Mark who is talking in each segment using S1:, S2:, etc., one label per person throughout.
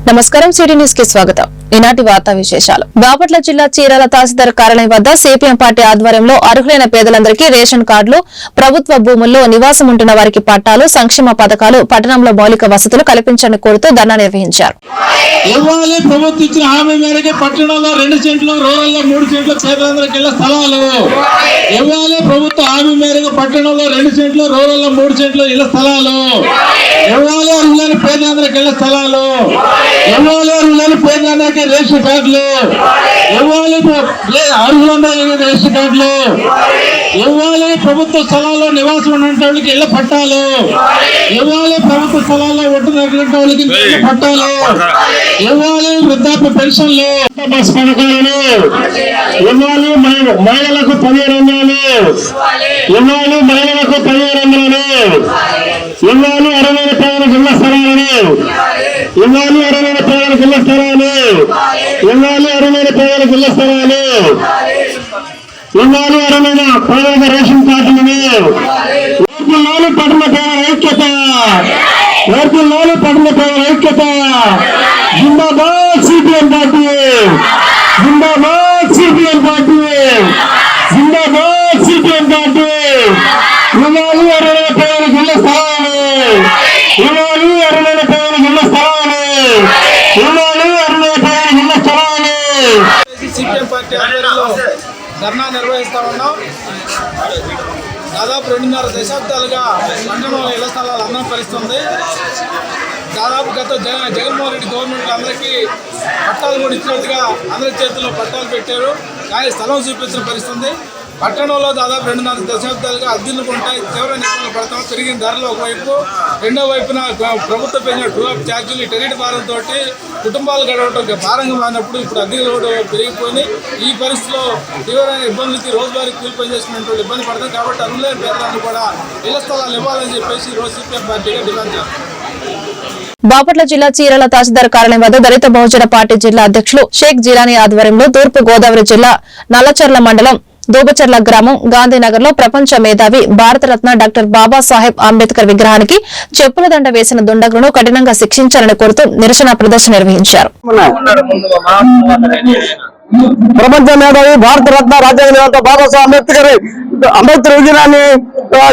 S1: నమస్కారం city news కి స్వాగతం. ఈనాటి వార్తా విశేషాలు. బాపట్ల జిల్లా చీరాల తహసీల్దార్ కార్యాలయం వద్ద సిపిఎం పార్టీ ఆధ్వర్యంలో అర్హులైన పేదలందరికీ రేషన్ కార్డులు, ప్రభుత్వ భూముల్లో నివాసం ఉంటున్న వారికి పట్టాలు, సంక్షేమ పథకాలు, పట్టణంలో మౌలిక వసతులు కల్పించాలని కోరుతూ ధర్నా నిర్వహించారు.
S2: ప్రభుత్వం హామీ మేరకు పట్టణంలో 2 సెంట్లు, రూరల్లో 3 సెంట్లు పేదలందరికీ ఇళ్ల స్థలాలు ఇవ్వాలి. ప్రభుత్వ హామీ మేరకు పట్టణంలో 2 సెంట్లు, రూరల్లో 3 సెంట్లు ఇళ్ల స్థలాలు ఇవ్వాలి. అర్హులైన పేదలందరికీ ఇళ్ల స్థలాలు ఇవ్వాలి. అర్హులైన పేదలందరికీ రేషన్ కార్డులు ఇవ్వాలి. అర్హులందరికీ రేషన్ కార్డులు ఇవ్వాలి. ప్రభుత్వ స్థలాల్లో నివాసం ఉన్నటువంటి వాళ్ళకి ఇళ్ల పట్టాలు ఇవ్వాలి. ప్రభుత్వ స్థలాల్లో ఉంటున్నటువంటి వాళ్ళకి ఇళ్ల పట్టాలు ఇవ్వాలి. వృద్ధాప్య పెన్షన్లు, బస్ పథకాలను ఇవ్వాలి. మహిళలకు 1500 ఇవ్వాలి. మహిళలకు 1500 ఇవ్వాలి. అర్హులైన పేదలకు ఇళ్ల స్థలాలను ఇవ్వాలి. అర్హులైన పేదలకు ఇళ్ల స్థలాలు ఇవ్వాలి. అర్హులైన పేదలకు ఇళ్ల స్థలాలు ఇవ్వాలి. అర్హులైన పేదలకు రేషన్ కార్డులను ఓర్పుల్లోని పట్టణ పేదల ఐక్యత, ఓర్పుల్లోని పట్టణ పేదల ఐక్యత. జిందాబాద్ సిపిఎం పార్టీ, జిందాబాద్ సిపిఎం పార్టీ, జిందాబాద్ సిపిఎం పార్టీ. ఇవ్వాలి. అర్హులైన పేదలకు ఇళ్ల స్థలాలు ఇవ్వాలి. అర్హులైన పేదలకు ఇళ్ల స్థలాలు ఇవ్వాలి. అర్హులైన పేదలకు ఇళ్ల స్థలాలు.
S3: సిపిఎం పార్టీ ఆధ్వర్యంలో ధర్నా నిర్వహిస్తా ఉన్నాం. దాదాపు 2.5 దశాబ్దాలుగా పట్టణంలో ఇళ్ల స్థలాలు అందరం పరిస్థితుంది. దాదాపు గత జగన్మోహన్ రెడ్డి గవర్నమెంట్ అందరికీ పట్టాలు కూడా ఇచ్చినట్టుగా అందరి చేతుల్లో పట్టాలు పెట్టారు, కానీ స్థలం చూపించిన పరిస్థితుంది. పట్టణంలో దాదాపు 2.5 దశాబ్దాలుగా అద్దెలు ఉంటాయి, తీవ్ర నిబంధనలు పడతాం. పెరిగిన ధరలు ఒకవైపు, రెండో వైపున ప్రభుత్వం పెంచిన ట్రూ-అప్ ఛార్జీలు, టెరిట్ భారంతో కుటుంబాలు గడవడం భారంగా మారినప్పుడు ఇప్పుడు అద్దెలు కూడా పెరిగిపోయి ఈ పరిస్థితిలో తీవ్రమైన ఇబ్బందులకి రోజువారీ కూలి పని చేసుకునేటువంటి ఇబ్బంది పడతాం. కాబట్టి అర్హులైన పేదలను కూడా ఇళ్ల స్థలాలు ఇవ్వాలని చెప్పేసి ఈరోజు సిపిఎం పార్టీగా డిమాండ్ చేస్తాం.
S1: బాపట్ల జిల్లా చీరాల తహసీల్దార్ కార్యాలయం వద్ద దళిత బహుజన పార్టీ జిల్లా అధ్యక్షులు షేక్ జిలానీ ఆధ్వర్యంలో తూర్పు గోదావరి జిల్లా నల్లచర్ల మండలం దూబచర్ల గ్రామం గాంధీనగర్ లో ప్రపంచ మేధావి భారతరత్న డాక్టర్ బాబాసాహెబ్ అంబేద్కర్ విగ్రహానికి చెప్పుల దండ వేసిన దుండగులను కఠినంగా శిక్షించాలని కోరుతూ నిరసన ప్రదర్శన నిర్వహించారు.
S2: ప్రపంచ మేధావి భారతరత్న రాజ్యాంగ నిర్మాత బాబాసాహెబ్ అంబేద్కర్ విగ్రహాన్ని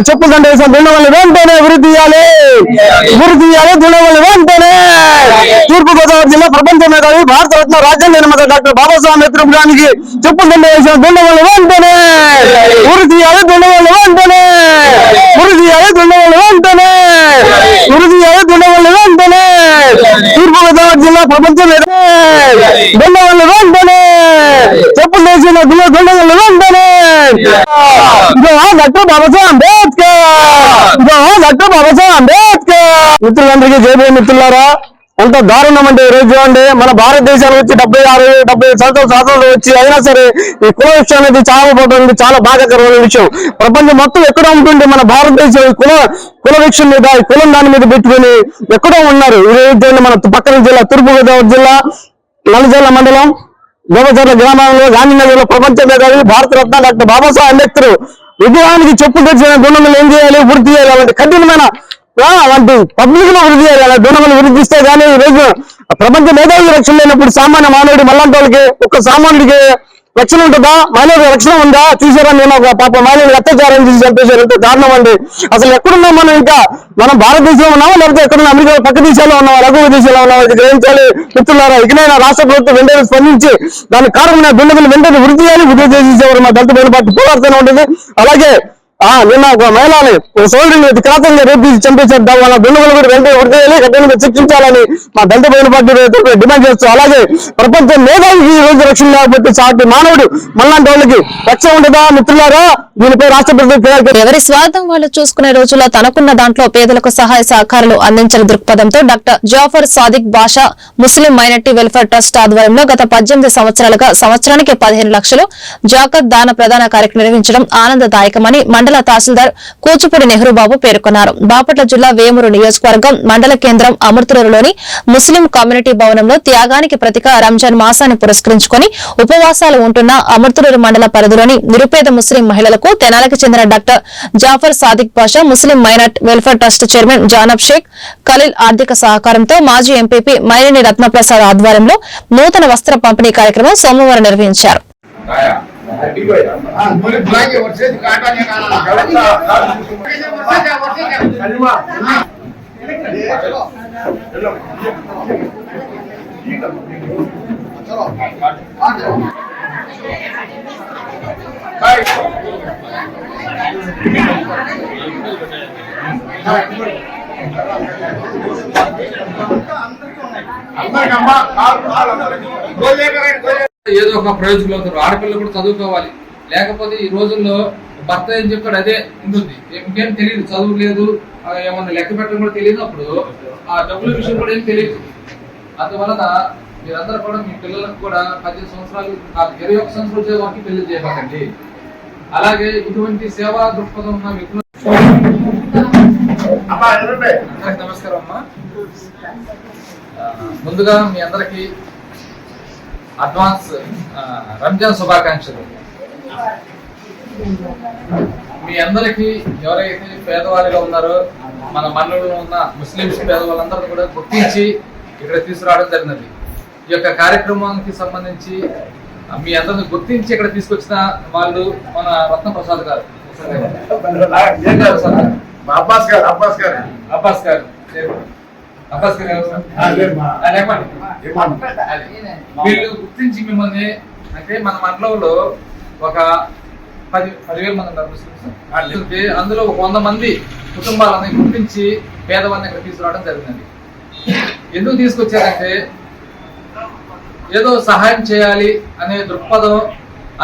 S2: చెప్పుల దండ వేసిన దుండగులను వెంటనే వృద్ధి చేయాలి. దుండగులను వెంటనే. తూర్పు గోదావరి జిల్లా ప్రపంచ మేధావి భారతరత్న రాజ్యాంగ నిర్మాత డాక్టర్ బాబాసాహెబ్ అంబేద్కర్ విగ్రహానికి చెప్పుల దండ వేసిన దుండగులను వెంటనే వృద్ధి చేయాలి. దుండగులను వెంటనే వృద్ధి చేయాలి. దుండగులను వెంటనే వృద్ధి చేయాలి. దుండగులను వెంటనే. తూర్పు గోదావరి జిల్లా ప్రపంచ మేధావి దుండగులను వెంటనే చెప్పులు వేసిన దుండగులను వెంటనే. Doctor Babasaheb Ambedkar, doctor Babasaheb Ambedkar. మిత్రులందరికీ జై మిత్రులారా, ఎంత దారుణం అంటే ఈ రోజు అండి మన భారతదేశానికి వచ్చి 76-70 సంవత్సరాల స్వాతంత్రం వచ్చి అయినా సరే ఈ కుల విషయం అనేది చాలా చాలా బాధాకరమైన విషయం. ప్రపంచం మొత్తం ఎక్కడ ఉంటుంది, మన భారతదేశం కుల విషయం మీద ఈ కులం దాని మీద పెట్టుకుని ఎక్కడో ఉన్నారు. ఈ రోజు మన పక్కన జిల్లా తూర్పు గోదావరి జిల్లా నల్లజర్ల మండలం దూబచర్ల గ్రామంలో గాంధీనగర్ లో ప్రపంచ మేధావి భారతరత్న డాక్టర్ బాబాసాహెబ్ అంబేద్కర్ విగ్రహానికి చెప్పు తెచ్చిన దుండగులు ఏం చేయాలి, వృద్ధి చేయాలి. అలాంటి కఠినమైన అలాంటి పబ్లిక్ లో వృద్ధి చేయాలి. అలా దుండగులు వృద్ధిస్తే కానీ ఈ రోజు ప్రపంచ మేధావి రక్షణ లేనప్పుడు సామాన్య మానవుడి మళ్ళంటి వాళ్ళకి ఒక్క సామాన్యుడికి రక్షణ ఉంటుందా? మహిళలకు రక్షణ ఉందా? చూసారా, నేను ఒక పాప మహిళలు అత్యాచారం చేసి చంపేశారు. ఎంత దారుణం అండి. అసలు ఎక్కడున్నాం మనం? ఇంకా మనం భారతదేశంలో ఉన్నామా లేకపోతే ఎక్కడున్నా అమెరికా పక్క దేశాల్లో ఉన్నామా, లఘు దేశాల్లో ఉన్నామా? ఇది గ్రహించాలి మిత్రులారా. ఇకనైనా రాష్ట్ర ప్రభుత్వం వెంటనే స్పందించి దాని కారణమైన దుండగులు వెంటనే వృద్ధి చేయాలి. వృద్ధి చేసేవారు మా దళిత బహుజన పార్టీ పోరాడుతూనే ఉంటుంది. అలాగే నిన్న ఒక మహిళని సోదరుని కిరాతంగా రేపు చంపేశారు. దాని వల్ల దుండగులు కూడా వెంటనే వృద్ధి చేయాలి, కఠినంగా శిక్షించాలని మా దళిత బహుజన పార్టీ డిమాండ్ చేస్తూ, అలాగే ప్రపంచ మేధావికి ఈ రోజు రక్షణ లేకపోతే సాటి మానవుడు మనలాంటి వాళ్ళకి రక్షణ ఉంటుందా? మిత్రులారా, దీనిపై రాష్ట్ర ప్రభుత్వం
S1: ఎవరి స్వార్థం వాళ్ళు చూసుకునే రోజుల్లో తనకున్న దాంట్లో పేదలకు సహాయ సహకారాలు అందించిన దృక్పథంతో డాక్టర్ జాఫర్ సాదిక్ బాషా ముస్లిం మైనార్టీ వెల్ఫేర్ ట్రస్ట్ ఆధ్వర్యంలో గత 18 సంవత్సరాలుగా సంవత్సరానికి 15 లక్షలు జాకత్ దాన ప్రదాన కార్యక్రమం నిర్వహించడం ఆనందదాయకమని మండల మండల తహసీల్దార్ కూచిపూడి నెహ్రూబాబు పేర్కొన్నారు. బాపట్ల జిల్లా వేమూరు నియోజకవర్గం మండల కేంద్రం అమృతూరులోని ముస్లిం కమ్యూనిటీ భవనంలో త్యాగానికి ప్రతీక రంజాన్ మాసాన్ని పురస్కరించుకుని ఉపవాసాలు ఉంటున్న అమృతూరు మండల పరిధిలోని నిరుపేద ముస్లిం మహిళలకు తెనాలికి చెందిన డాక్టర్ జాఫర్ సాదిక్ పాషా, ముస్లిం మైనార్టీ వెల్ఫేర్ ట్రస్ట్ చైర్మన్ జానబ్ షేక్ ఖలీల్ ఆర్థిక సహకారంతో మాజీ ఎంపీపీ మైనేని రత్నప్రసాద్ ఆధ్వర్యంలో నూతన వస్త్ర పంపిణీ కార్యక్రమం సోమవారం నిర్వహించారు.
S4: ఏదో ఒక ప్రయోజకులు అవుతారు. ఆడపిల్లలు కూడా చదువుకోవాలి, లేకపోతే ఈ రోజుల్లో భర్త ఏం చెప్తాడు అదే ఉంటుంది. ఇంకేం తెలియదు, చదువు లేదు, ఏమన్నా లెక్క పెట్టడం కూడా తెలియదు. అప్పుడు ఆ డబ్బుల విషయం కూడా ఏం తెలియదు. అందువలన మీరందరూ కూడా మీ పిల్లలకు కూడా 18 సంవత్సరాలు 21 సంవత్సరాలు వచ్చే వరకు పెళ్లి చేయకండి. అలాగే ఇటువంటి సేవా దృక్పథం ఉన్న వ్యక్తులు. నమస్కారం అమ్మా. ముందుగా మీ అందరికి అడ్వాన్స్ రంజాన్ శుభాకాంక్షలు. మీ అందరికి ఎవరైతే పేదవారిగా ఉన్నారో మన మండలంలో ఉన్న ముస్లింస్ పేదవాళ్ళందరూ కూడా గుర్తించి ఇక్కడ తీసుకురావడం జరిగినది. ఈ యొక్క కార్యక్రమానికి సంబంధించి మీ అందరిని గుర్తించి ఇక్కడ తీసుకొచ్చిన వాళ్ళు మన రత్నప్రసాద్ గారు, అబ్బాస్ గారు వీళ్ళు గుర్తించి మిమ్మల్ని, అంటే మన మండలంలో ఒక 10,000 మంది ఉన్నారు ముస్లిమ్స్. అందులో ఒక 100 మంది కుటుంబాలని గుర్తించి పేదవాళ్ళని ఇక్కడ తీసుకురావడం జరిగింది. ఎందుకు తీసుకొచ్చారంటే ఏదో సహాయం చేయాలి అనే దృక్పథం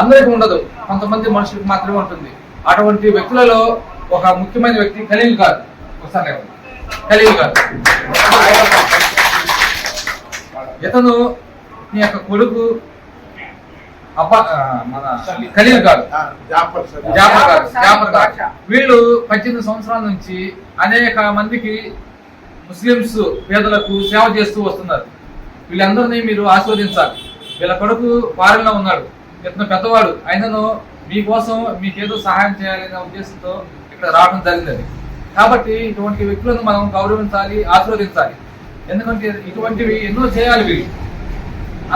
S4: అందరికీ ఉండదు, కొంతమంది మనుషులకు మాత్రమే ఉంటుంది. అటువంటి వ్యక్తులలో ఒక ముఖ్యమైన వ్యక్తి ఖలీల్ గారు. ఇతను నీ యొక్క కొడుకు మన ఖలీల్ గారు, జాఫర్ గారు, వీళ్ళు 18 సంవత్సరాల నుంచి అనేక మందికి ముస్లింస్ పేదలకు సేవ చేస్తూ వస్తున్నారు. వీళ్ళందరినీ మీరు ఆస్వాదించాలి. వీళ్ళ కొడుకు ఫారెన్ లో ఉన్నాడు, ఇతను పెద్దవాడు, అయినను మీకోసం మీకేదో సహాయం చేయాలనే ఉద్దేశంతో ఇక్కడ రావడం జరిగింది. కాబట్టి ఇటువంటి వ్యక్తులను మనం గౌరవించాలి, ఆశీర్వదించాలి. ఎందుకంటే ఇటువంటివి ఎన్నో చేయాలి. వీళ్ళు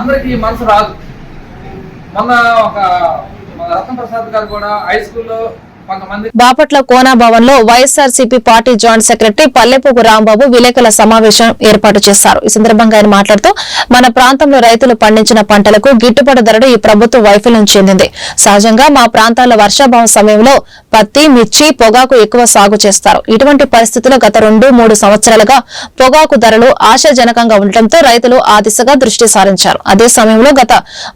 S4: అందరికీ మనసు రాదు. మొన్న మన రత్నప్రసాద్ గారు కూడా హై స్కూల్లో
S1: బాపట్ల కోనా భవన్ లో YSRCP party joint secretary Pallepogu Rambabu విలేకరుల సమావేశం ఏర్పాటు చేశారు. ఈ సందర్భంగా ఆయన మాట్లాడుతూ మన ప్రాంతంలో రైతులు పండించిన పంటలకు గిట్టుబాటు ధరలు ఈ ప్రభుత్వం వైఫల్యం చెందింది. సహజంగా మా ప్రాంతాల్లో వర్షాభావం సమయంలో పత్తి, మిర్చి, పొగాకు ఎక్కువ సాగు చేస్తారు. ఇటువంటి పరిస్థితుల్లో గత 2-3 సంవత్సరాలుగా పొగాకు ధరలు ఆశాజనకంగా ఉండటంతో రైతులు ఆ దిశగా దృష్టి సారించారు. అదే సమయంలో గత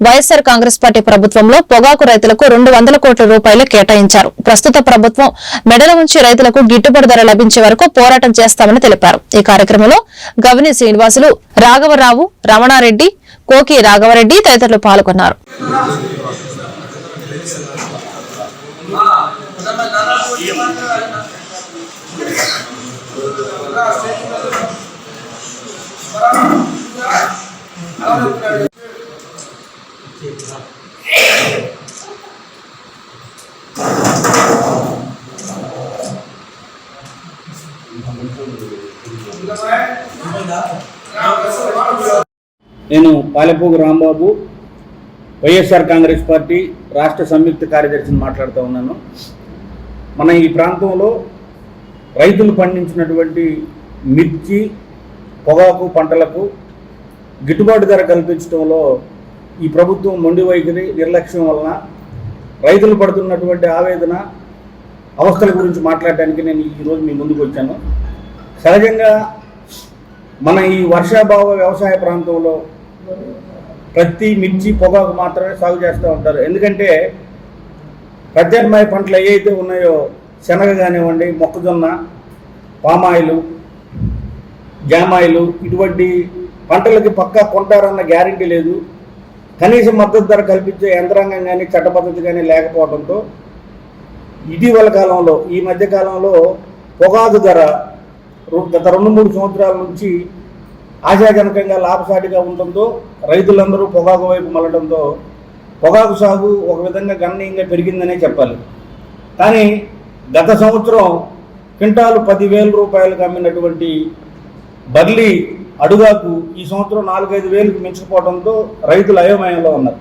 S1: వైఎస్ఆర్ కాంగ్రెస్ పార్టీ ప్రభుత్వంలో పొగాకు రైతులకు 200 కోట్ల రూపాయలు కేటాయించారు. ప్రస్తుత ప్రభుత్వం మెడల ఉంచి రైతులకు గిట్టుబాటు ధర లభించే వరకు పోరాటం చేస్తామని తెలిపారు. ఈ కార్యక్రమంలో గవిని శ్రీనివాసులు, రాఘవరావు, రమణారెడ్డి, కోకి రాఘవరెడ్డి తదితరులు పాల్గొన్నారు.
S5: నేను పాలెపోగు రాంబాబు, వైఎస్ఆర్ కాంగ్రెస్ పార్టీ రాష్ట్ర సంయుక్త కార్యదర్శిని మాట్లాడుతూ ఉన్నాను. మన ఈ ప్రాంతంలో రైతులు పండించినటువంటి మిర్చి, పొగాకు పంటలకు గిట్టుబాటు ధర కల్పించడంలో ఈ ప్రభుత్వం మొండి వైఖరి, నిర్లక్ష్యం వలన రైతులు పడుతున్నటువంటి ఆవేదన, అవస్థల గురించి మాట్లాడటానికి నేను ఈరోజు మీ ముందుకు వచ్చాను. సహజంగా మన ఈ వర్షాభావ వ్యవసాయ ప్రాంతంలో పత్తి, మిర్చి, పొగాకు మాత్రమే సాగు చేస్తూ ఉంటారు. ఎందుకంటే ప్రత్యామ్నాయ పంటలు ఏవైతే ఉన్నాయో, శనగ కానివ్వండి, మొక్కజొన్న, పామాయిలు, జామాయిలు, ఇటువంటి పంటలకి పక్కా కొంటారన్న గ్యారంటీ లేదు. కనీస మద్దతు ధర కల్పించే యంత్రాంగం కానీ చట్టపద్ధతి కానీ లేకపోవడంతో ఇటీవల కాలంలో ఈ మధ్య కాలంలో పొగాకు ధర గత 2-3 సంవత్సరాల నుంచి ఆశాజనకంగా లాభసాటిగా ఉండడంతో రైతులందరూ పొగాకు వైపు మళ్ళడంతో పొగాకు సాగు ఒక విధంగా గణనీయంగా పెరిగిందనే చెప్పాలి. కానీ గత సంవత్సరం క్వింటాలు 10,000 రూపాయలకు అమ్మినటువంటి బర్లీ అడుగాకు ఈ సంవత్సరం 4-5 వేలకు మించిపోవడంతో రైతులు అయోమయంలో ఉన్నారు.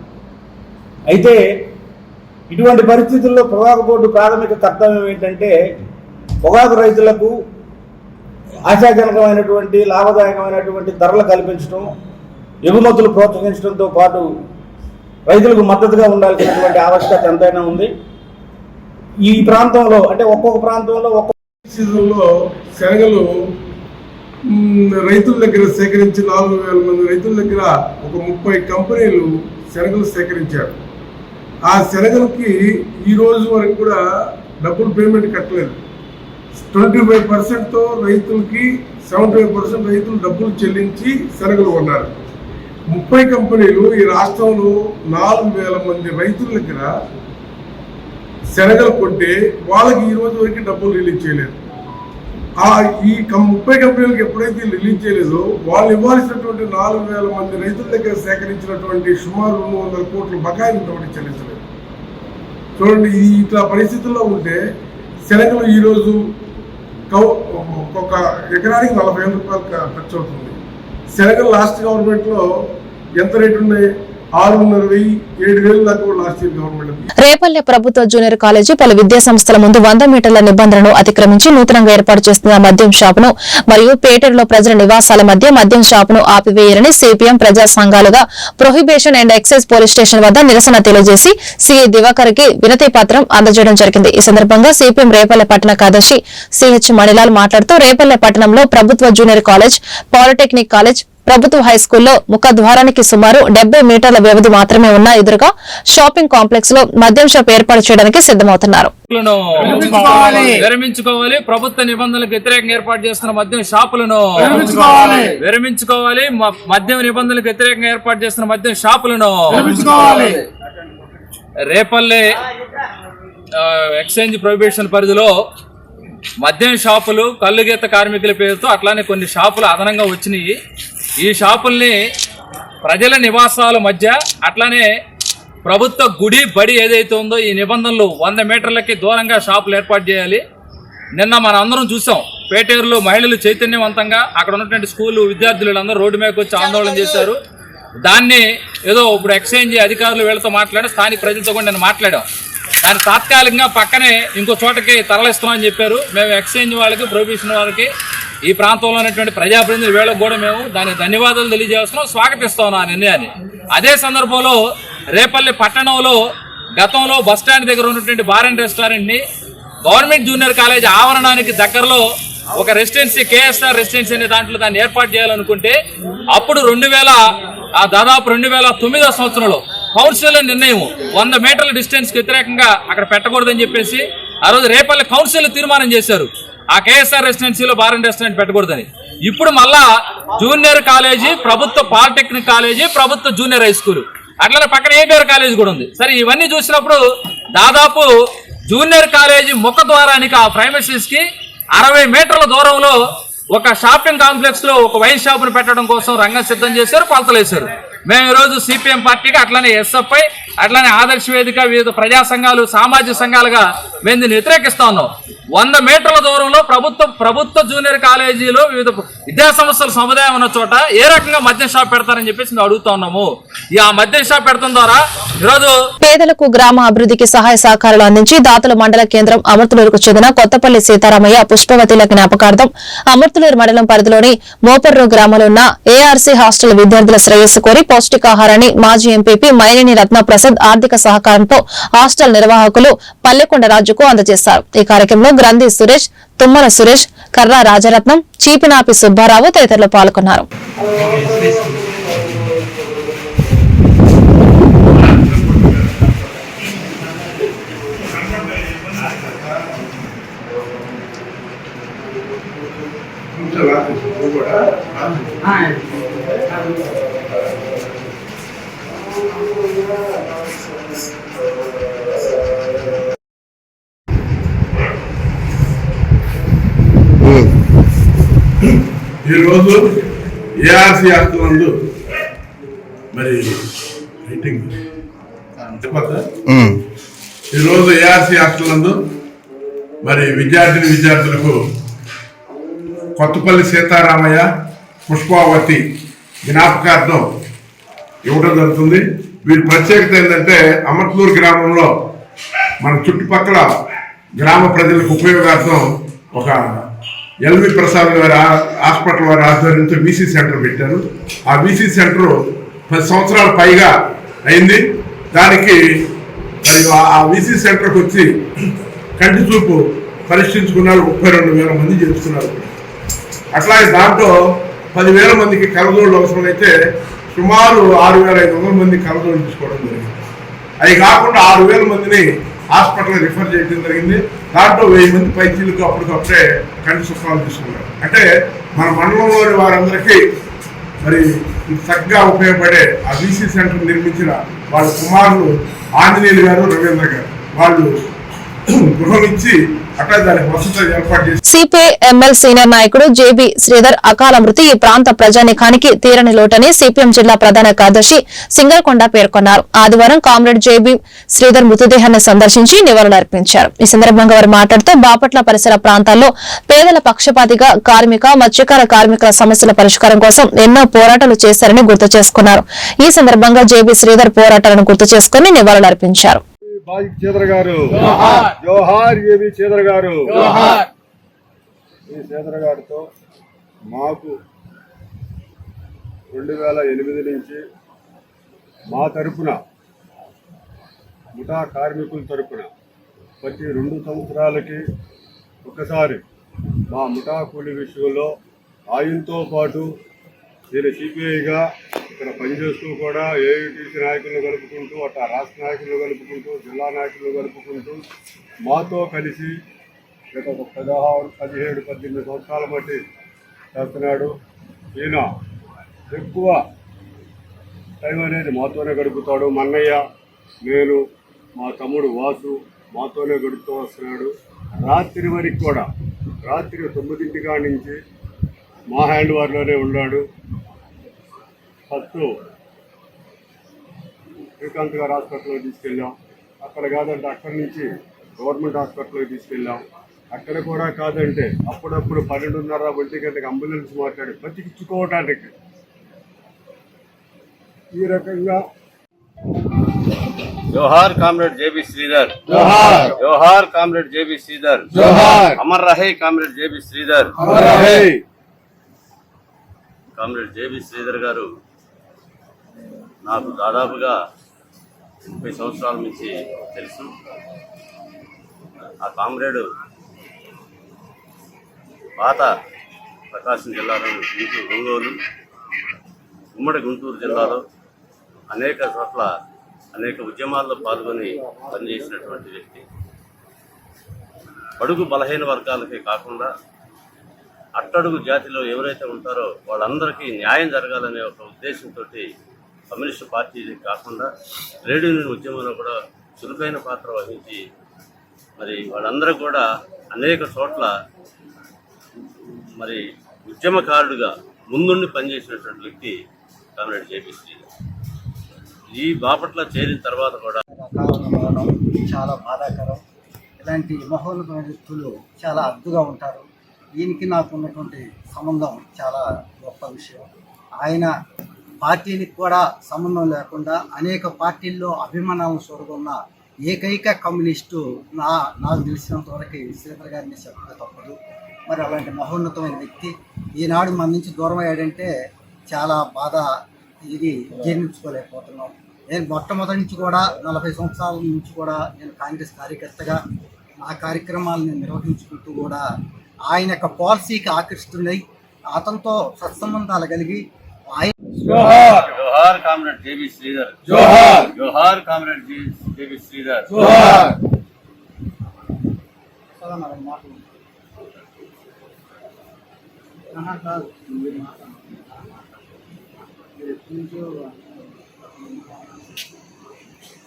S5: అయితే ఇటువంటి పరిస్థితుల్లో పొగాకు బోర్డు ప్రాథమిక కర్తవ్యం ఏంటంటే పొగాకు రైతులకు ఆశాజనకమైనటువంటి లాభదాయకమైనటువంటి ధరలు కల్పించడం, ఎగుమతులు ప్రోత్సహించడంతో పాటు రైతులకు మద్దతుగా ఉండాల్సినటువంటి ఆవశ్యకత ఎంతైనా ఉంది. ఈ ప్రాంతంలో అంటే ఒక్కొక్క ప్రాంతంలో
S6: సీజన్లో శనగలు రైతుల దగ్గర సేకరించి 4,000 మంది రైతుల దగ్గర ఒక 30 కంపెనీలు శనగలు సేకరించారు. ఆ శనగలకి ఈ రోజు వరకు కూడా డబ్బులు పేమెంట్ కట్టలేదు. 25%తో రైతులకి 75% రైతులు డబ్బులు చెల్లించి శనగలు కొన్నారు. 30 కంపెనీలు ఈ రాష్ట్రంలో 4,000 మంది రైతుల దగ్గర శనగలు కొంటే వాళ్ళకి ఈ రోజు వరకు డబ్బులు రిలీజ్ చేయలేదు. ఈ 30 కంపెనీలకు ఎప్పుడైతే రిలీజ్ చేయలేదో వాళ్ళు ఇవ్వాల్సినటువంటి 4,000 మంది రైతుల దగ్గర సేకరించినటువంటి సుమారు 200 కోట్ల బకాయిలు ఇంతవరకు చెల్లించలేదు. చూడండి, ఇట్లా పరిస్థితుల్లో ఉంటే శనగలు ఈరోజు ఒక ఎకరానికి 40,000 రూపాయలు ఖర్చు అవుతుంది. శనగలు లాస్ట్ గవర్నమెంట్లో ఎంత రేటు ఉన్నాయి? 6,500, 7,000 దాకా లాస్ట్ ఇయర్ గవర్నమెంట్.
S1: రేపల్లె ప్రభుత్వ జూనియర్ కాలేజీ పలు విద్యా సంస్థల ముందు 100 మీటర్ల నిబంధనను అతిక్రమించి నూతనంగా ఏర్పాటు చేస్తున్న మద్యం షాపును మరియు పేటెరులో ప్రజల నివాసాల మధ్య మద్యం షాపును ఆపివేయాలని సిపిఎం ప్రజా సంఘాలుగా prohibition and excise police station వద్ద నిరసన తెలియజేసి సిఐ దివాకర్ కి వినతి పత్రం అందజేయడం జరిగింది. ఈ సందర్భంగా సిపిఎం రేపల్లె పట్టణ కార్యదర్శి సిహెచ్ మణిలాల్ మాట్లాడుతూ రేపల్లె పట్టణంలో ప్రభుత్వ జూనియర్ కాలేజ్, పాలిటెక్నిక్ కాలేజ్, ప్రభుత్వ హైస్కూల్లో ముఖద్వారానికి సుమారు 70 మీటర్ల వ్యవధి మాత్రమే ఉన్న ఎదురుగా షాపింగ్ కాంప్లెక్స్ లో మద్యం షాప్ ఏర్పాటు చేయడానికి సిద్దమవుతున్నారు.
S4: విరమించుకోవాలి. ప్రభుత్వ నిబంధనలకు వ్యతిరేకంగా ఏర్పాటు చేస్తున్న మద్యం షాపులను విరమించుకోవాలి. మద్యం నిబంధనలకు వ్యతిరేకంగా ఏర్పాటు చేస్తున్న మద్యం షాపులను రేపల్లె ఎక్స్చేంజ్ ప్రొహిబిషన్ పరిధిలో మద్యం షాపులు, కల్లుగీత కార్మికుల పేరుతో అట్లానే కొన్ని షాపులు అదనంగా వచ్చినాయి. ఈ షాపుల్ని ప్రజల నివాసాల మధ్య అట్లానే ప్రభుత్వ గుడి బడి ఏదైతే ఉందో ఈ నిబంధనలు 100 మీటర్లకి దూరంగా షాపులు ఏర్పాటు చేయాలి. నిన్న మనం అందరం చూసాం, పేటేరులో మహిళలు చైతన్యవంతంగా అక్కడ ఉన్నటువంటి స్కూలు విద్యార్థులందరూ రోడ్డు మీదకి వచ్చి ఆందోళన చేశారు. దాన్ని ఏదో ఇప్పుడు ఎక్స్చేంజ్ అధికారులు వీళ్ళతో మాట్లాడి స్థానిక ప్రజలతో కూడా నేను మాట్లాడాం. దాన్ని తాత్కాలికంగా పక్కనే ఇంకో చోటకి తరలిస్తామని చెప్పారు. మేము ఎక్స్చేంజ్ వాళ్ళకి, ప్రొహిబిషన్ వాళ్ళకి, ఈ ప్రాంతంలో ఉన్నటువంటి ప్రజాప్రతినిధులు వీళ్ళకి కూడా మేము దానికి ధన్యవాదాలు తెలియజేస్తున్నాం, స్వాగతిస్తాం ఆ నిర్ణయాన్ని. అదే సందర్భంలో రేపల్లి పట్టణంలో గతంలో బస్టాండ్ దగ్గర ఉన్నటువంటి బార్ అండ్ రెస్టారెంట్ని గవర్నమెంట్ జూనియర్ కాలేజ్ ఆవరణానికి దగ్గరలో ఒక రెసిడెన్సీ, కేఎస్ఆర్ రెసిడెన్సీ అనే దాంట్లో దాన్ని ఏర్పాటు చేయాలనుకుంటే అప్పుడు దాదాపు 2009వ సంవత్సరంలో కౌన్సిల్ నిర్ణయం 100 మీటర్ల డిస్టెన్స్ కి వ్యతిరేకంగా అక్కడ పెట్టకూడదని చెప్పేసి ఆ రోజు రేపల్లి కౌన్సిల్ తీర్మానం చేశారు. ఆ కేఎస్ఆర్ రెసిడెన్సీలో బార్ అండ్ రెస్టారెంట్ పెట్టకూడదని. ఇప్పుడు మళ్ళా జూనియర్ కాలేజీ, ప్రభుత్వ పాలిటెక్నిక్ కాలేజీ, ప్రభుత్వ జూనియర్ హై స్కూల్, అట్లనే పక్కన ఏబిఆర్ కాలేజీ కూడా ఉంది. సరే, ఇవన్నీ చూసినప్పుడు దాదాపు జూనియర్ కాలేజీ ముఖ ద్వారానికి ఆ ప్రైమసీస్ కి 60 మీటర్ల దూరంలో ఒక షాపింగ్ కాంప్లెక్స్ లో ఒక వైన్ షాప్ ను పెట్టడం కోసం రంగం సిద్ధం చేశారు, కొలతలేశారు. మేము ఈరోజు సిపిఎం పార్టీకి అట్లానే ఎస్ఎఫ్ఐ, అట్లానే ఆదర్శ వేదిక, వివిధ ప్రజా సంఘాలు, సామాజిక సంఘాలుగా మేము దీన్ని వ్యతిరేకిస్తా ఉన్నాం. 100 మీటర్ల దూరంలో ప్రభుత్వ జూనియర్ కాలేజీలో వివిధ విద్యా సంస్థల సముదాయం ఉన్న చోట ఏ రకంగా మద్యం షాప్ పెడతారని చెప్పేసి మేము అడుగుతా ఉన్నాము. ఆ మద్యం షాప్ పెడతాం ద్వారా ఈరోజు
S1: పేదలకు గ్రామ అభివృద్ధికి సహాయ సహకారాలు అందించి దాతల మండల కేంద్రం అమర్తులూరుకు చెందిన కొత్తపల్లి సీతారామయ్య పుష్పవతిల జ్ఞాపకార్థం అమర్తులూరు మండలం పరిధిలోని మోపర్రు గ్రామంలో ఉన్న ఏఆర్సీ హాస్టల్ విద్యార్థుల శ్రేయస్సు కోరి పౌష్టికాహారాన్ని మాజీ ఎంపీపీ మైనేని రత్నప్రసాద్ ఆర్థిక సహకారంతో హాస్టల్ నిర్వాహకులు పల్లెకొండ రాజుకు అందజేశారు. ఈ కార్యక్రమంలో గ్రంథి సురేష్, తుమ్మల సురేష్, కర్రా రాజరత్నం, చీపినాపి సుబ్బారావు తదితరులు పాల్గొన్నారు.
S6: ఈరోజు ఏఆర్సీ ఆస్తులందు మరి మీటింగ్ ఈరోజు ఏఆర్సీ హాస్టల్ మరి విద్యార్థులకు కొత్తపల్లి సీతారామయ్య పుష్పావతి జ్ఞాపకార్థం ఇవ్వడం జరుగుతుంది. వీరి ప్రత్యేకత ఏంటంటే అమర్తూరు గ్రామంలో మన చుట్టుపక్కల గ్రామ ప్రజలకు ఉపయోగార్థం ఒక ఎల్వి ప్రసాద్ గారి హాస్పిటల్ వారి ఆధ్వర్యంతో వీసీ సెంటర్ పెట్టారు. ఆ వీసీ సెంటర్ 10 సంవత్సరాల పైగా అయింది. దానికి ఆ వీసీ సెంటర్కి వచ్చి కంటి చూపు పరీక్షించుకున్నారు 32,000 మంది చేస్తున్నారు. అట్లాగే దాంట్లో 10,000 మందికి కలదోళ్ళు అవసరమైతే సుమారు 6,500 మంది కలదోళ్ళు తీసుకోవడం జరిగింది. అవి కాకుండా 6,000 మందిని హాస్పిటల్ రిఫర్ చేయడం జరిగింది. దాంట్లో 1000 మంది పైచీలకు అప్పటికప్పుడే కంటి సుఖాలు తీసుకున్నారు. అంటే మన మండలంలోని వారందరికీ మరి చక్కగా ఉపయోగపడే ఆ వీసీ సెంటర్ నిర్మించిన వాళ్ళ కుమారులు ఆంజనేయులు గారు, రవీంద్ర గారు వాళ్ళు గృహం ఇచ్చి అట్లా దానికి వసతులు ఏర్పాటు చేసి
S1: సిపిఐ ఎంఎల్ సీనియర్ నాయకుడు జేబీ శ్రీధర్ అకాల మృతి ఈ ప్రాంత ప్రజానీకానికి తీరని లోటని సిపిఎం జిల్లా ప్రధాన కార్యదర్శి సింగల్కొండ పేర్కొన్నారు. ఆదివారం కామ్రేడ్ జేబీ శ్రీధర్ మృతదేహాన్ని సందర్శించి నివాళులర్పించారు. ఈ సందర్భంగా వారు మాట్లాడుతూ బాపట్ల పరిసర ప్రాంతాల్లో పేదల పక్షపాతిగా కార్మిక, మత్స్యకార కార్మికుల సమస్యల పరిష్కారం కోసం ఎన్నో పోరాటాలు చేశారని గుర్తు చేసుకున్నారు. ఈ సందర్భంగా జేబీ శ్రీధర్ పోరాటాలను గుర్తు చేసుకుని నివాళులర్పించారు.
S2: జోహార్ ఏబీ శ్రీధర్ గారు. ఈ శ్రీధర్ గారితో మాకు 2008 నుంచి మా తరపున ముఠా కార్మికుల తరపున ప్రతి 2 సంవత్సరాలకి ఒకసారి మా ముఠా కూలి విషయంలో ఆయనతో పాటు నేను సిపిఐగా ఇక్కడ పనిచేస్తూ కూడా ఏఐటీసీ నాయకులను కలుపుకుంటూ అట్లా రాష్ట్ర నాయకులను కలుపుకుంటూ జిల్లా నాయకులను కలుపుకుంటూ మాతో కలిసి గత 17-18 సంవత్సరాల బట్టి చేస్తున్నాడు. ఈయన ఎక్కువ టైం అనేది మాతోనే గడుపుతాడు. మన్నయ్య, నేను, మా తమ్ముడు వాసు మాతోనే గడుపుతూ వస్తున్నాడు. రాత్రి వరకు కూడా రాత్రి 9 కాడి నుంచి మా హ్యాండ్ వార్లోనే ఉన్నాడు. ఫస్ట్ శ్రీకాంత్ గారు హాస్పిటల్కి తీసుకెళ్ళాం. అక్కడ కాదంటే అక్కడి నుంచి గవర్నమెంట్ హాస్పిటల్కి తీసుకెళ్ళాం. అక్కడ కూడా కాదంటే అప్పుడప్పుడు 12:30, 1 గంటకి అంబులెన్స్ మాట్లాడి బతికించుకోవటానికి ఈ రకంగా.
S7: जोहार कामरेड जेबी श्रीधर, जोहार जोहार कामरेड जेबी श्रीधर, जोहार अमर रहे कामरेड जेबी श्रीधर, अमर रहे कामरेड जेबी श्रीधर गारू నాకు దాదాపుగా 30 సంవత్సరాల నుంచి తెలుసు. ఆ కామ్రేడ్ పాత ప్రకాశం జిల్లాలో ఒంగోలు, ఉమ్మడి గుంటూరు జిల్లాలో అనేక చోట్ల అనేక ఉద్యమాల్లో పాల్గొని పనిచేసినటువంటి వ్యక్తి. బడుగు బలహీన వర్గాలకే కాకుండా అట్టడుగు జాతిలో ఎవరైతే ఉంటారో వాళ్ళందరికీ న్యాయం జరగాలనే ఒక ఉద్దేశంతో కమ్యూనిస్టు పార్టీ కాకుండా ట్రేడ్ యూనియన్ ఉద్యమంలో కూడా చురుకైన పాత్ర వహించి మరి వాళ్ళందరూ కూడా అనేక చోట్ల మరి ఉద్యమకారుడుగా ముందుండి పనిచేసినటువంటి వ్యక్తి కామ్రేడ్ జేబీ శ్రీధర్. ఈ బాపట్ల చేరిన తర్వాత కూడా
S8: చాలా బాధాకరం. ఇలాంటి మహోన్నతమైన వ్యక్తులు చాలా అద్దుగా ఉంటారు. దీనికి నాకు ఉన్నటువంటి సంబంధం చాలా గొప్ప విషయం. ఆయన పార్టీనికి కూడా సంబంధం లేకుండా అనేక పార్టీల్లో అభిమానాలను చూరగొన్న ఏకైక కమ్యూనిస్టు నాకు తెలిసినంత వరకు శ్రీధర్ గారిని చెప్పడం తప్పదు. మరి అలాంటి మహోన్నతమైన వ్యక్తి ఈనాడు మన నుంచి దూరం అయ్యాడంటే చాలా బాధ. ఇది జీర్ణించుకోలేకపోతున్నాం. నేను మొట్టమొదటి నుంచి కూడా 40 సంవత్సరాల నుంచి కూడా నేను కాంగ్రెస్ కార్యకర్తగా నా కార్యక్రమాలను నిర్వహించుకుంటూ కూడా ఆయన యొక్క పాలసీకి ఆకర్షితున్నై అతనితో సత్సంబంధాలు కలిగి
S7: जोहार कामरेड जेबी श्रीधर, जोहार जोहार कामरेड जेबी श्रीधर, जोहार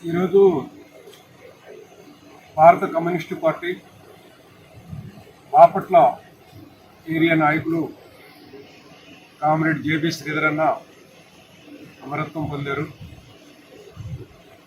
S6: ఈరోజు భారత కమ్యూనిస్టు పార్టీ బాపట్ల ఏరియా నాయకులు కామ్రేడ్ జేబీ శ్రీధర్ అన్న అమరత్వం పొందారు.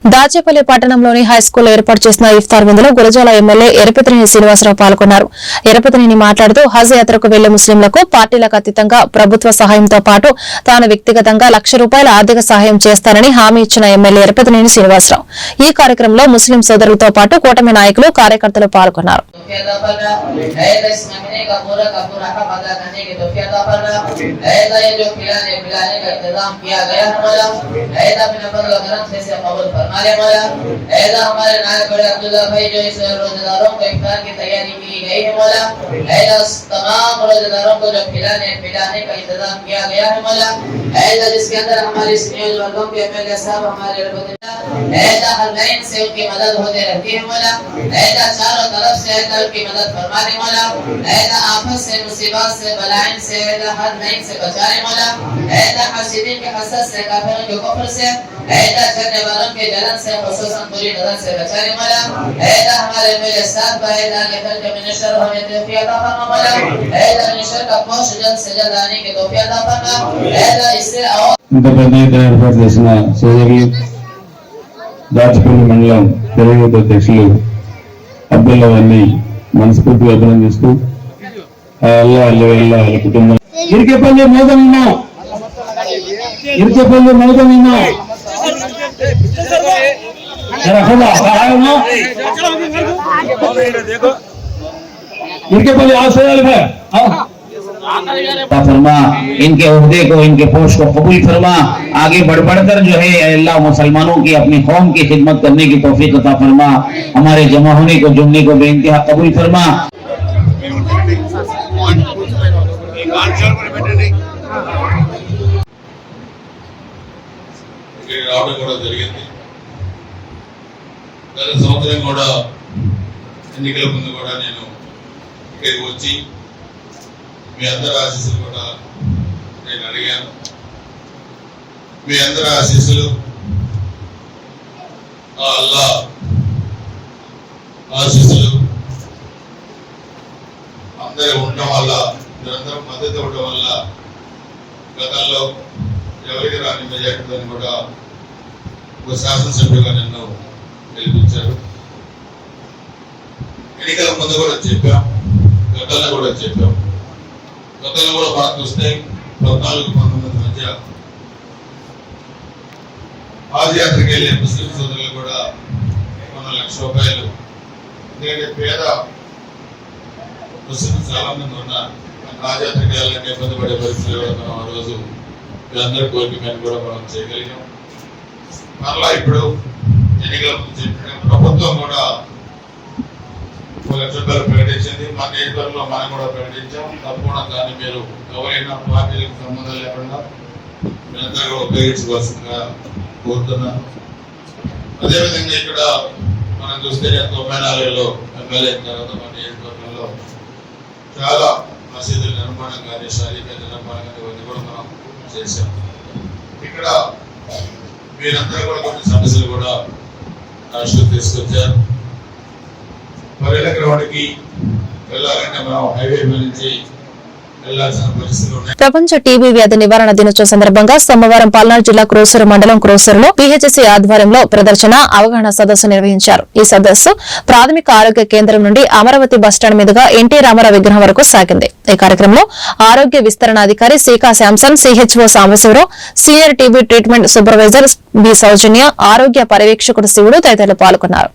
S1: దాచేపల్లి పట్టణంలోని హైస్కూల్లో ఏర్పాటు చేసిన ఇఫ్తార్ విందులో గురజాల ఎమ్మెల్యే ఎరపతినేని శ్రీనివాసరావు పాల్గొన్నారు. ఎరపతినేని మాట్లాడుతూ హజ్ యాత్రకు వెళ్లే ముస్లింలకు పార్టీలకు అతీతంగా ప్రభుత్వ సహాయంతో పాటు తాను వ్యక్తిగతంగా ₹1,00,000 ఆర్థిక సహాయం చేస్తానని హామీ ఇచ్చిన ఎమ్మెల్యే ఎరపతినేని శ్రీనివాసరావు ఈ కార్యక్రమంలో ముస్లిం సోదరులతో పాటు కూటమి నాయకులు కార్యకర్తలు పాల్గొన్నారు.
S9: हमारे नायक बड़े अब्दुल्ला भाई जो इस रोजेदारों को इफ्तार की तैयारी की गई है मौला, तमाम रोजेदारों को जो पिलाने का इंतजाम किया गया है मौला, जिसके अंदर हमारे सीनियर वर्गों के एमएलए साहब हमारे हर लाइन से उनकी मदद होते रहती है मौला, चारों तरफ से की मदद फरमा दे मौला, आफत से मुसीबत से बलाइन से हर लाइन से बचा ले मौला, हसीदीन के हसद से काफिरों के कुफ्र से चलने वालों के जलन से खुसूसन बुरी नजर से बचाने वाला हमारे मेरे साथ के फल मिनिस्टर हमें तौफीक अता फरमा मौला, मिनिस्टर का पोस्ट जल्द से जल्द आने की तौफीक अता फरमा, इससे और
S2: ఇంత పెద్ద ఎత్తున ఏర్పాటు చేసిన సోదరులు దాచపల్లి మండలం తెలుగు అధ్యక్షులు అబ్దుల్లా వారిని మనస్ఫూర్తిగా అభినందిస్తూ వాళ్ళ కుటుంబం ఇరికేపల్లి మోదమిన్నా
S10: फरमा, इनके ओहदे को इनके पोस्ट को कबूल फरमा, आगे बढ़ बढ़कर जो है अल्लाह मुसलमानों की अपनी कौम की खिदमत करने की तौफीक अता फरमा, हमारे जमा होने को जुड़ने को बेइंतहा कबूल फरमा।
S11: రావడం కూడా జరిగింది. గత సంవత్సరం కూడా ఎన్నికల ముందు కూడా నేను ఇక్కడికి వచ్చి మీ అందరి ఆశీస్సులు కూడా నేను అడిగాను. మీ అందరి ఆశీస్సులు అల్లా ఆశీస్సులు అందరూ ఉండడం వల్ల నిరంతరం మద్దతు ఇవ్వడం వల్ల గతంలో ఎవరికి రాని మెజార్టీతో కూడా ఒక శాసనసభ్యుగా నన్ను గెలిపించారు. ఎన్నికల ముందు కూడా చెప్పాం, గతంలో కూడా చెప్పాం. గతంలో కూడా బాగా చూస్తే 14-19 మధ్య హజ్ యాత్రకి వెళ్ళే ముస్లిం సోదరులు కూడా ₹1,00,000, ఎందుకంటే పేద ముస్లిం చాలా మంది ఉన్నారు. హజ్ యాత్రకి వెళ్ళాలంటే ఇబ్బంది పడే పరిస్థితులు మనం ఆ రోజు వీళ్ళందరి కోరికని కూడా మనం చేయగలిగాం. మరలా ఇప్పుడు ఎన్నికల ప్రభుత్వం కూడా ₹1,00,000 ప్రకటించింది. మన నియోజకవర్గంలో మనం కూడా ప్రకటించాం. తప్పకుండా దాన్ని మీరు ఎవరైనా పార్టీలకు సంబంధం లేకుండా మీరంతా కూడా ఉపయోగించుకోవాల్సిందిగా కోరుతున్నాను. అదేవిధంగా ఇక్కడ మనం చూస్తే 94లో ఎమ్మెల్యే తర్వాత మన నియోజకవర్గంలో చాలా మసీదుల నిర్మాణం కానీ శారీరక నిర్మాణం కానీ ఇవన్నీ కూడా మనం చేశాం. ఇక్కడ మీరందరూ కూడా కొన్ని సమస్యలు కూడా రాష్ట్రం తీసుకొచ్చారు. పరిలకరవాడికి వెళ్ళాలంటే మనం హైవే నుంచి వెళ్లాల్సిన పరిస్థితులు ఉన్నాయి.
S1: ప్రపంచ టీబీ వ్యాధి నివారణ దినోత్సవం సందర్భంగా సోమవారం పల్నాడు జిల్లా క్రోసూరు మండలం క్రోసూరులో పీహెచ్సీ ఆధ్వర్యంలో ప్రదర్శన అవగాహన సదస్సు నిర్వహించారు. ఈ సదస్సు ప్రాథమిక ఆరోగ్య కేంద్రం నుండి అమరావతి బస్టాండ్ మీదుగా ఎన్టీ రామారావు విగ్రహం వరకు సాగింది. ఈ కార్యక్రమంలో ఆరోగ్య విస్తరణాధికారి Sika Samson, CHO Sambasivarao, senior TB treatment supervisor B Soujanya, ఆరోగ్య పర్యవేక్షకుడు శివుడు తదితరులు పాల్గొన్నారు.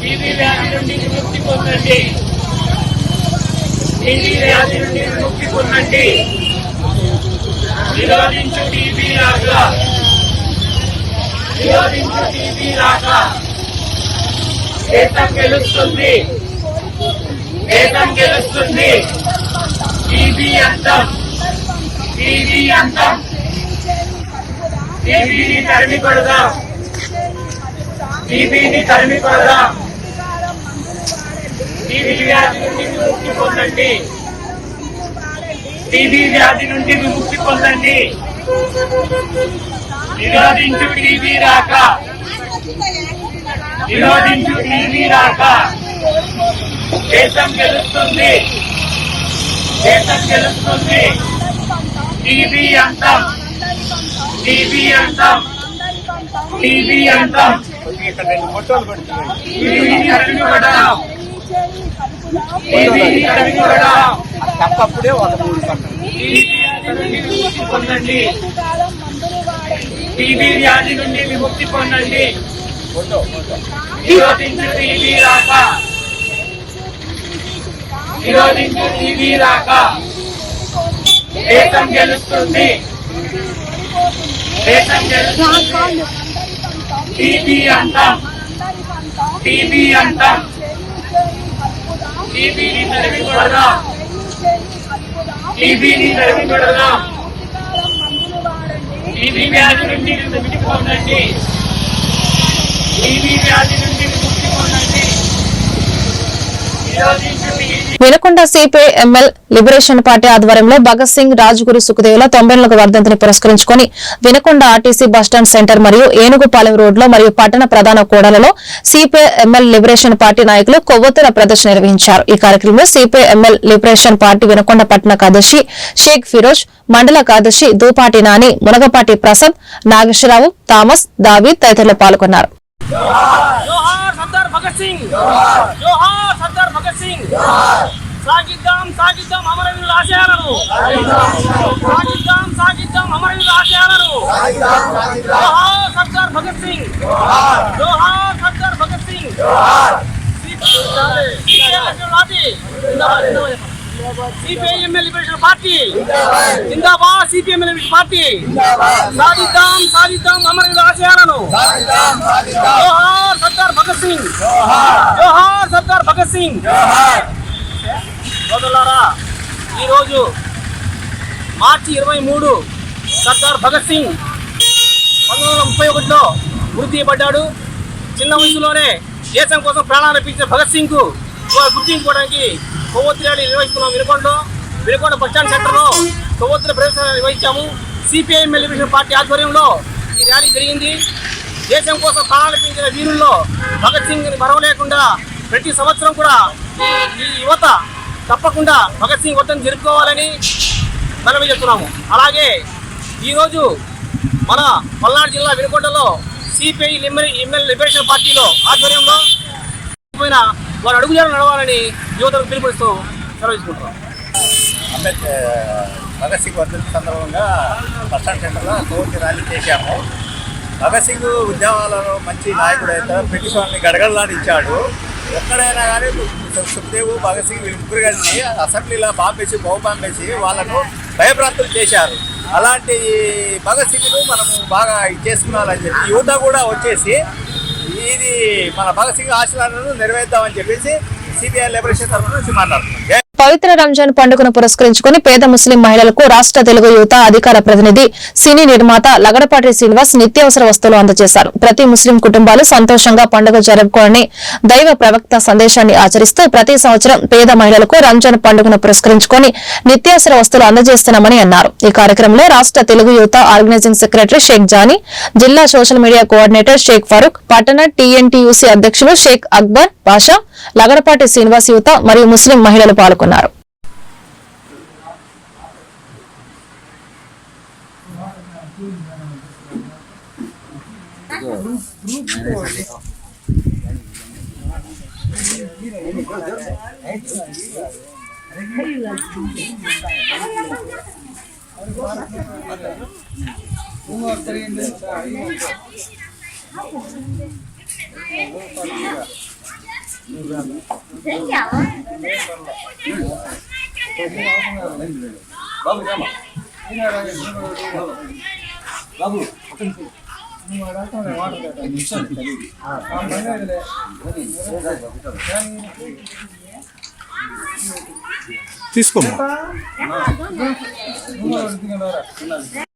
S12: టీబీ వ్యాధి నుండి విముక్తి పొందండి. టీబీ వ్యాధి నుండి విముక్తి పొందండి. నిరోధించు టీబీ రాక, నిరోధించు టీబీ రాక. దేశం గెలుస్తుంది, దేశం గెలుస్తుంది. టీబీ అంతం, టీబీ అంతం. టీబీని తరిమి కొడదాం, టీబీని తరిమి కొడదాం. టీబీ వ్యాధి నుండి విముక్తి పొందండి, టీబీ వ్యాధి నుండి విముక్తి పొందండి. నిరోధించు టీబీ రాక, నిరోధించు టీబీ రాక. దేశం గెలుస్తుంది, దేశం గెలుస్తుంది. టీవీ అంటాం, టీవీ అంటాం, టీవీ అంటాం.
S2: తప్పప్పుడే
S12: పొందండి, టీవీ వ్యాధి నుండి విముక్తి పొందండి. నిరోధించు టీవీ రాక, నిరోధించు టీవీ రాక. దేశం గెలుస్తుంది, దేశం గెలుస్తుంది. టీవీ అంటాం, టీవీ అంటాం. టీవీని తరిమి కొడదాం, టీవీని తరిమి కొడదాం. టీవీ వ్యాధి నుండి విముక్తి పొందండి, టీవీ వ్యాధి నుండి విముక్తి పొందండి.
S1: Vinukonda CPI ML liberation party ఆధ్వర్యంలో భగత్ సింగ్ రాజ్గురు సుఖదేవుల 90వ వర్ధంతిని పురస్కరించుకుని వినకొండ ఆర్టీసీ బస్టాండ్ సెంటర్ మరియు ఏనుగుపాలెం రోడ్లో మరియు పట్టణ ప్రధాన కూడలలో సిపిఐ ఎంఎల్ లిబరేషన్ పార్టీ నాయకులు కొవ్వొత్తుల ప్రదర్శన నిర్వహించారు. ఈ కార్యక్రమంలో CPI ML liberation party Vinukonda పట్టణ కార్యదర్శి షేక్ ఫిరోజ్, మండల కార్యదర్శి దూపాటి నాని, మునగపాటి ప్రసాద్, నాగేశ్వరరావు, థామస్, దావీద్ తదితరులు పాల్గొన్నారు.
S12: జోహార్ సర్దార్ భగత్ సింగ్, జోహార్ సర్దార్ భగత్ సింగ్. సాగిద్దాం సాగిద్దాం అమరవీరుల ఆశయాలను, సాగిద్దాం సాగిద్దాం అమరవీరుల ఆశయాలను. జోహార్ సర్దార్ భగత్ సింగ్, జోహార్ Sardar Bhagat Singh. CPI ML liberation party జిందాబాద్, సిపిఐ ఎంఎల్ లిబరేషన్ పార్టీ. సాధిద్దాం సాధిద్దాం అమరవీరుల ఆశయాలను. జోహార్ సర్దార్ భగత్ సింగ్, జోహార్ సర్దార్ భగత్ సింగ్. సోదరులారా, ఈరోజు మార్చి 23 సర్దార్ భగత్ సింగ్ 1931లో మృతి పడ్డాడు. చిన్న వయసులోనే దేశం కోసం ప్రాణాలు అర్పించిన భగత్ సింగ్ కు గుర్తించుకోవడానికి కొవ్వొత్తి ర్యాలీ నిర్వహిస్తున్నాం. వినకొండ బస్టాండ్ సెంటర్లో కొవ్వొత్తుల ప్రదర్శన నిర్వహించాము. సిపిఐ ఎంఎల్ లిబరేషన్ పార్టీ ఆధ్వర్యంలో ఈ ర్యాలీ జరిగింది. దేశం కోసం ప్రాణాలు అర్పించిన వీరుల్లో భగత్ సింగ్ మరవలేకుండా ప్రతి సంవత్సరం కూడా ఈ యువత తప్పకుండా భగత్ సింగ్ వర్ధంతి జరుపుకోవాలని మనవి చేస్తున్నాము. అలాగే ఈరోజు మన పల్నాడు జిల్లా వినకొండలో సిపిఐ ఎంఎల్ లిబరేషన్ పార్టీలో ఆధ్వర్యంలో వారు అడుగుజాడలు నడవాలని యువతకు పిలుపునిస్తూ సెలవుకుంటున్నాం.
S5: భగత్ సింగ్ వర్ధంతి సందర్భంగా బస్టాండ్ సెంటర్లో కొవ్వొత్తి ర్యాలీ చేశాము. భగత్ సింగ్ ఉద్యమాలలో మంచి నాయకుడు అయితే బ్రిటిష్ వాళ్ళని గడగడలాడించాడు. ఎక్కడైనా కానీ సుఖదేవ్, భగత్ సింగ్ వీళ్ళు ముగ్గురు కలిసి అసెంబ్లీలో బాంబేసి బహుబాంబేసి వాళ్ళను భయభ్రాంతులు చేశారు. అలాంటి భగత్ సింగ్ను మనము బాగా చేసుకున్నారని చెప్పి యువత కూడా వచ్చేసి ఇది మన భగత్ సింగ్ ఆశయాలను నెరవేర్దామని చెప్పేసి సిపిఐ లిబరేషన్ తరఫున నుంచి మాట్లాడుతున్నాం.
S1: పవిత్ర రంజాన్ పండుగను పురస్కరించుకుని పేద ముస్లిం మహిళలకు రాష్ట్ర తెలుగు యువత అధికార ప్రతినిధి సినీ నిర్మాత లగడపాటి శ్రీనివాస్ నిత్యావసర వస్తువులు అందజేశారు. ప్రతి ముస్లిం కుటుంబాలు సంతోషంగా పండుగ జరుపుకోవాలని దైవ ప్రవక్త సందేశాన్ని ఆచరిస్తూ ప్రతి సంవత్సరం పేద మహిళలకు రంజాన్ పండుగను పురస్కరించుకుని నిత్యావసర వస్తువులు అందజేస్తున్నామని అన్నారు. ఈ కార్యక్రమంలో రాష్ట్ర తెలుగు యువత ఆర్గనైజింగ్ సెక్రటరీ షేక్ జానీ, జిల్లా social media coordinator Shaik Farooq, పట్టణ టీఎన్టీయూసీ అధ్యక్షులు షేక్ అక్బర్ బాషా, లగడపాటి శ్రీనివాస్ యువత మరియు ముస్లిం మహిళలు పాల్గొన్నారు.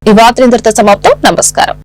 S1: ఈ వార్తలు ఇంతటితో సమాప్తం. నమస్కారం.